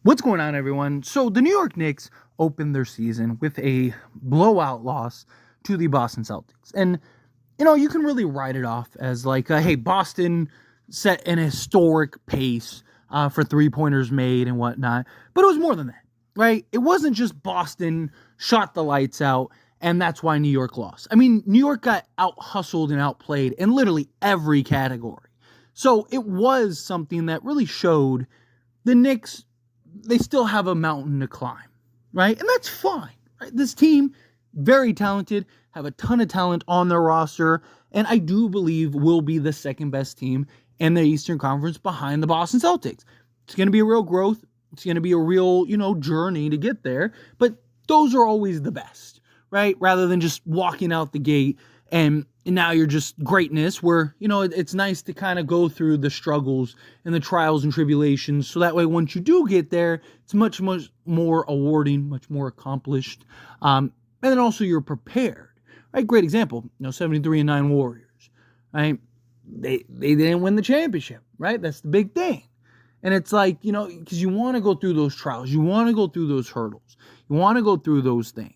What's going on, everyone? So the New York Knicks opened their season with a blowout loss to the Boston Celtics. And, you can really write it off as like, hey, Boston set an historic pace for three-pointers made and whatnot. But it was more than that, right? It wasn't just Boston shot the lights out and that's why New York lost. I mean, New York got out-hustled and outplayed in literally every category. So it was something that really showed the Knicks, they still have a mountain to climb, right? And that's fine, right? This team, very talented, have a ton of talent on their roster, and I do believe will be the second best team in the Eastern Conference behind the Boston Celtics. It's going to be a real growth. It's going to be a real, journey to get there, but those are always the best, right? Rather than just walking out the gate and now you're just greatness where, it's nice to kind of go through the struggles and the trials and tribulations. So that way, once you do get there, it's much, much more awarding, much more accomplished. And then also you're prepared, right? Great example, 73-9 Warriors, right? They didn't win the championship, right? That's the big thing. And it's like, because you want to go through those trials. You want to go through those hurdles. You want to go through those things.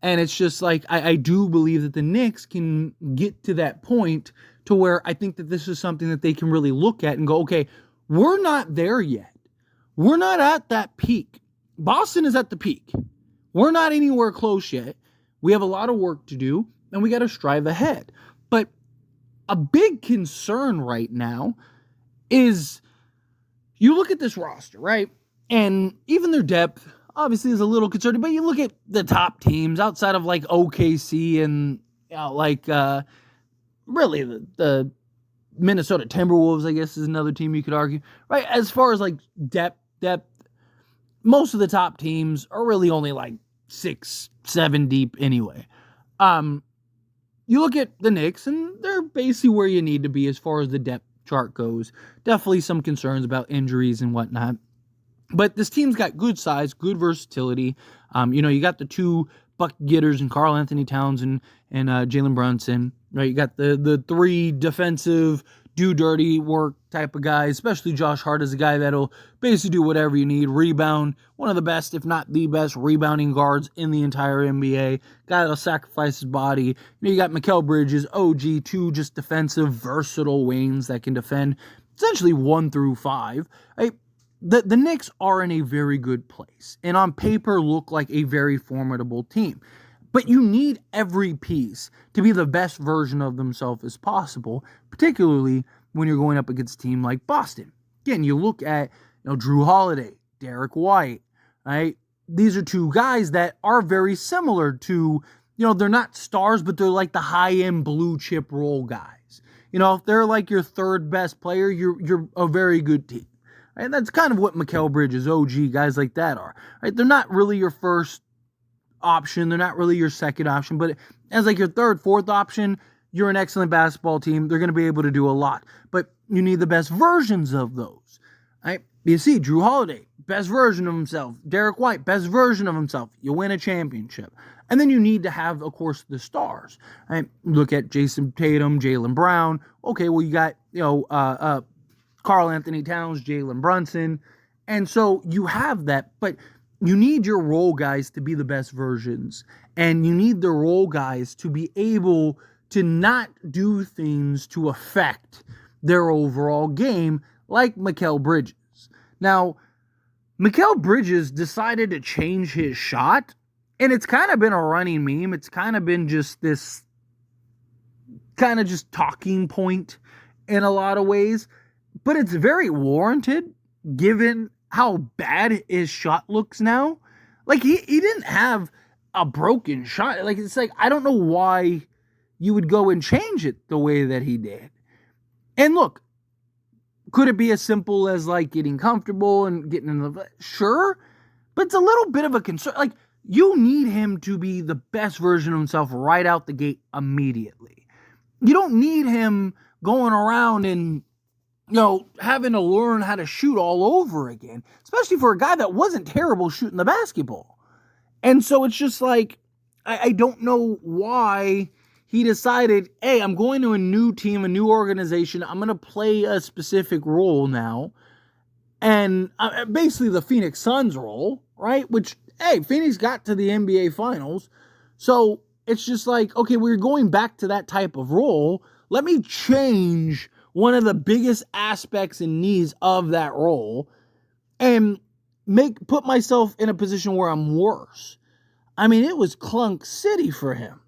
And it's just like, I do believe that the Knicks can get to that point to where I think that this is something that they can really look at and go, okay, we're not there yet. We're not at that peak. Boston is at the peak. We're not anywhere close yet. We have a lot of work to do, and we got to strive ahead. But a big concern right now is you look at this roster, right? And even their depth obviously is a little concerning, but you look at the top teams outside of like OKC and really the Minnesota Timberwolves, I guess, is another team you could argue, right? As far as like depth, most of the top teams are really only like 6-7 deep anyway. You look at the Knicks and they're basically where you need to be as far as the depth chart goes. Definitely some concerns about injuries and whatnot. But this team's got good size, good versatility. You got the two bucket getters in Karl Anthony Towns and Jalen Brunson. Right, you got the three defensive, do dirty work type of guys. Especially Josh Hart is a guy that'll basically do whatever you need. Rebound, one of the best, if not the best, rebounding guards in the entire NBA. Guy that'll sacrifice his body. You got Mikal Bridges, OG, two just defensive, versatile wings that can defend essentially 1 through 5. Right? The Knicks are in a very good place and on paper look like a very formidable team. But you need every piece to be the best version of themselves as possible, particularly when you're going up against a team like Boston. Again, you look at Drew Holiday, Derek White, right? These are two guys that are very similar to, they're not stars, but they're like the high-end blue chip role guys. If they're like your third best player, you're a very good team. And that's kind of what Mikal Bridges, OG, guys like that are. Right? They're not really your first option. They're not really your second option. But as like your third, fourth option, you're an excellent basketball team. They're going to be able to do a lot. But you need the best versions of those. Right? You see, Drew Holiday, best version of himself. Derek White, best version of himself. You win a championship. And then you need to have, of course, the stars. Right? Look at Jason Tatum, Jaylen Brown. Okay, well, you got, Karl Anthony Towns, Jalen Brunson. And so you have that, but you need your role guys to be the best versions. And you need the role guys to be able to not do things to affect their overall game, like Mikal Bridges. Now, Mikal Bridges decided to change his shot, and it's kind of been a running meme. It's kind of been just this kind of just talking point in a lot of ways. But it's very warranted given how bad his shot looks now. Like, he didn't have a broken shot. Like, it's like, I don't know why you would go and change it the way that he did. And look, could it be as simple as, like, getting comfortable and getting in the... Sure, but it's a little bit of a concern. Like, you need him to be the best version of himself right out the gate immediately. You don't need him going around and having to learn how to shoot all over again, especially for a guy that wasn't terrible shooting the basketball. And so it's just like, I don't know why he decided, hey, I'm going to a new team, a new organization. I'm going to play a specific role now. And basically the Phoenix Suns role, right? Which, hey, Phoenix got to the NBA Finals. So it's just like, okay, we're going back to that type of role. Let me change one of the biggest aspects and needs of that role and put myself in a position where I'm worse. I mean, it was clunk city for him.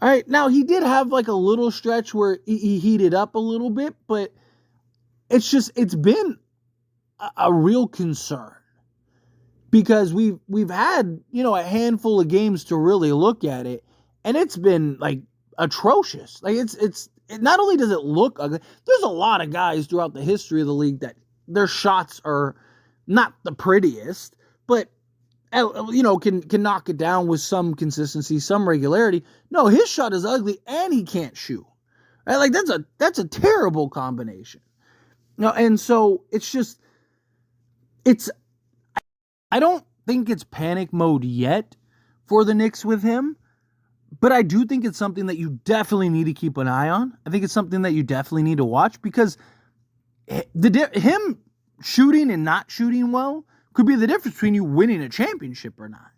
All right, now he did have like a little stretch where he heated up a little bit, but it's been a real concern because we've had, a handful of games to really look at it, and it's been like atrocious. Like it not only does it look ugly, there's a lot of guys throughout the history of the league that their shots are not the prettiest, but can knock it down with some consistency, some regularity. No, his shot is ugly and he can't shoot. Right? Like that's a terrible combination. And so I don't think it's panic mode yet for the Knicks with him, but I do think it's something that you definitely need to keep an eye on. I think it's something that you definitely need to watch because him shooting and not shooting well could be the difference between you winning a championship or not.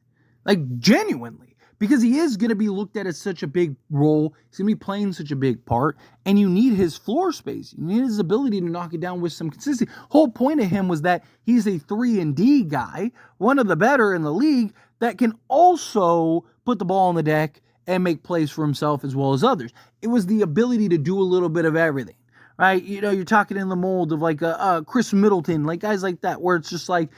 Like, genuinely. Because he is going to be looked at as such a big role. He's going to be playing such a big part. And you need his floor space. You need his ability to knock it down with some consistency. Whole point of him was that he's a 3-and-D guy, one of the better in the league, that can also put the ball on the deck and make plays for himself as well as others. It was the ability to do a little bit of everything. Right? You're talking in the mold of like Chris Middleton, like guys like that, where it's just like,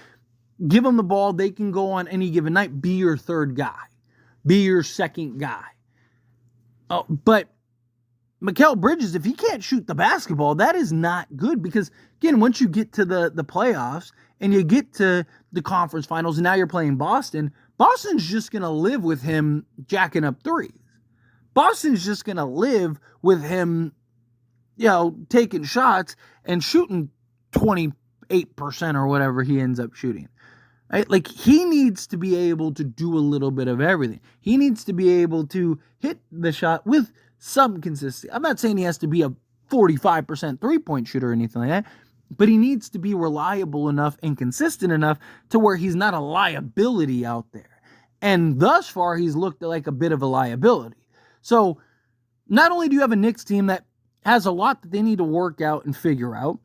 give them the ball. They can go on any given night. Be your third guy. Be your second guy. But Mikal Bridges, if he can't shoot the basketball, that is not good. Because, again, once you get to the playoffs and you get to the conference finals and now you're playing Boston, Boston's just going to live with him jacking up threes. Boston's just going to live with him, taking shots and shooting 28% or whatever he ends up shooting. Right? Like, he needs to be able to do a little bit of everything. He needs to be able to hit the shot with some consistency. I'm not saying he has to be a 45% three-point shooter or anything like that, but he needs to be reliable enough and consistent enough to where he's not a liability out there. And thus far, he's looked like a bit of a liability. So, not only do you have a Knicks team that has a lot that they need to work out and figure out,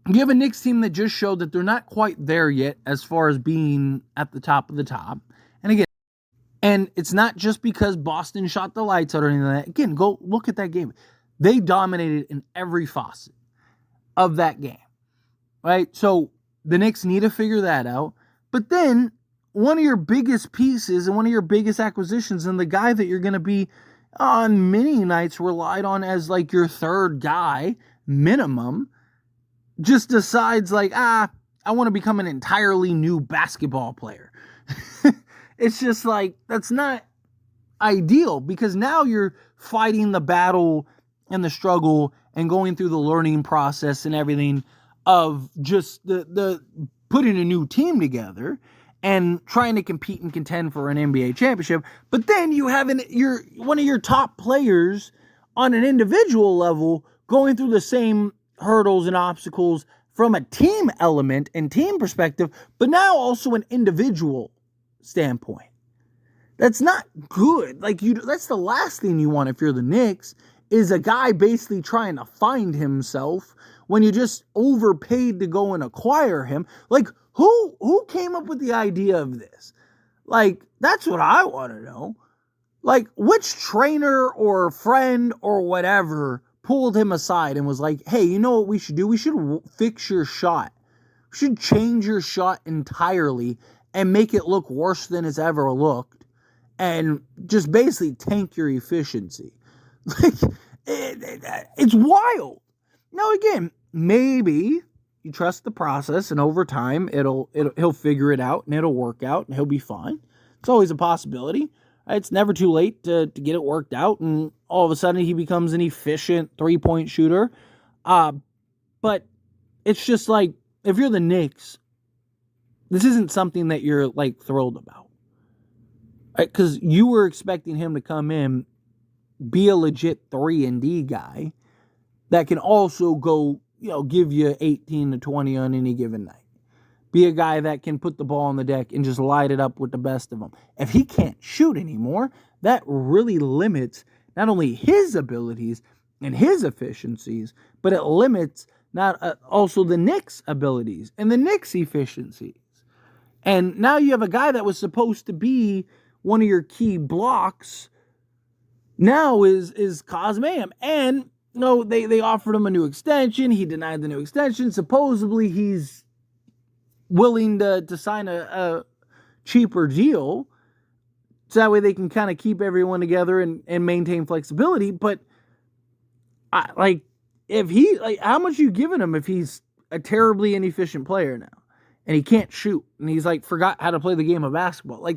you have a Knicks team that just showed that they're not quite there yet as far as being at the top of the top. And again, it's not just because Boston shot the lights out or anything like that. Again, go look at that game. They dominated in every facet of that game, right? So the Knicks need to figure that out. But then one of your biggest pieces and one of your biggest acquisitions and the guy that you're going to be on many nights relied on as like your third guy minimum just decides like, I want to become an entirely new basketball player. It's just like, that's not ideal because now you're fighting the battle and the struggle and going through the learning process and everything of just the putting a new team together and trying to compete and contend for an NBA championship. But then you have one of your top players on an individual level going through the same hurdles and obstacles from a team element and team perspective, but now also an individual standpoint. That's not good. Like, that's the last thing you want if you're the Knicks, is a guy basically trying to find himself when you just overpaid to go and acquire him. Like, who came up with the idea of this? Like, that's what I want to know. Like, which trainer or friend or whatever pulled him aside and was like, hey, you know what we should do? We should fix your shot. We should change your shot entirely and make it look worse than it's ever looked and just basically tank your efficiency. Like, it's wild. Now, again, maybe you trust the process and over time he'll figure it out and it'll work out and he'll be fine. It's always a possibility. It's never too late to get it worked out, and all of a sudden he becomes an efficient three-point shooter. But it's just like, if you're the Knicks, this isn't something that you're like thrilled about. Right? Because you were expecting him to come in, be a legit 3-and-D guy that can also go, give you 18 to 20 on any given night. be a guy that can put the ball on the deck and just light it up with the best of them. If he can't shoot anymore, that really limits not only his abilities and his efficiencies, but it limits also the Knicks' abilities and the Knicks' efficiencies. And now you have a guy that was supposed to be one of your key blocks now is cause mayhem. And no, they offered him a new extension. He denied the new extension. Supposedly he's willing to sign a cheaper deal so that way they can kind of keep everyone together and maintain flexibility. But how much you giving him if he's a terribly inefficient player now and he can't shoot and he's forgot how to play the game of basketball?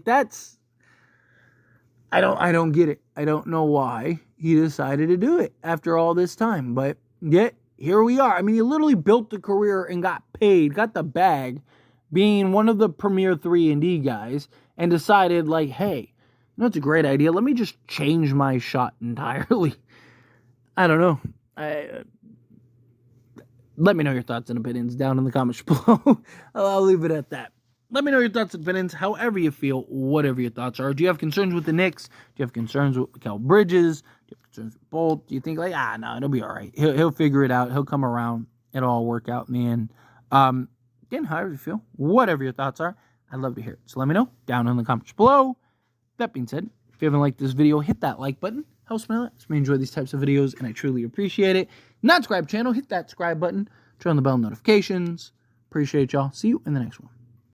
I don't get it. I don't know why he decided to do it after all this time, but yet here we are. I mean, he literally built a career and got paid, got the bag, being one of the premier 3-and-D guys, and decided, hey, it's a great idea. Let me just change my shot entirely. I don't know. Let me know your thoughts and opinions down in the comments below. I'll leave it at that. Let me know your thoughts and opinions, however you feel, whatever your thoughts are. Do you have concerns with the Knicks? Do you have concerns with Mikal Bridges? Do you have concerns with Bolt? Do you think, no, it'll be all right. He'll figure it out. He'll come around. It'll all work out in the end. Again, however you feel, whatever your thoughts are, I'd love to hear it. So let me know down in the comments below. That being said, if you haven't liked this video, hit that like button. Helps me a lot. Helps me enjoy these types of videos, and I truly appreciate it. Not subscribe channel, hit that subscribe button. Turn on the bell notifications. Appreciate y'all. See you in the next one.